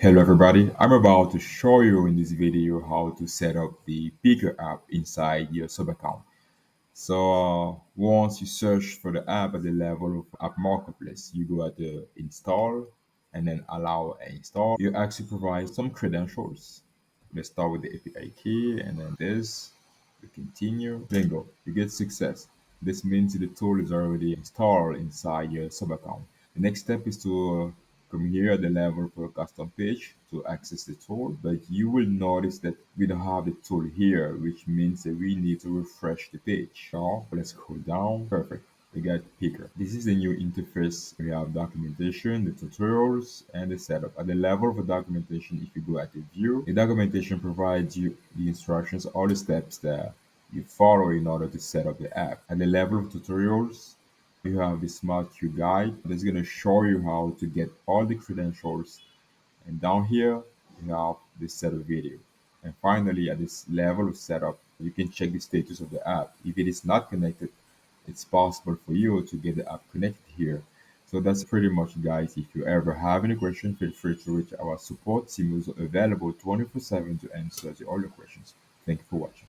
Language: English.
Hello everybody, I'm about to show you in this video how to set up the Picqer app inside your sub account. So once you search for the app at the level of app marketplace, you go at the install and then allow install. You actually provide some credentials. Let's start with the API key and then this. You continue. Bingo, you get success. This means the tool is already installed inside your sub account. The next step is to come here at the level for a custom page to access the tool, but you will notice that we don't have the tool here, which means that we need to refresh the page. So let's scroll down. Perfect. We got Picqer. This is the new interface. We have documentation, the tutorials, and the setup. At the level of the documentation, if you go at the view, the documentation provides you the instructions, all the steps that you follow in order to set up the app. At the level of tutorials, you have the smart queue guide that's going to show you how to get all the credentials, and down here you have the setup video. And finally, at this level of setup, you can check the status of the app. If it is not connected, it's possible for you to get the app connected here. So that's pretty much, guys. If you ever have any question, feel free to reach our support team, who's available 24/7 to answer all your questions. Thank you for watching.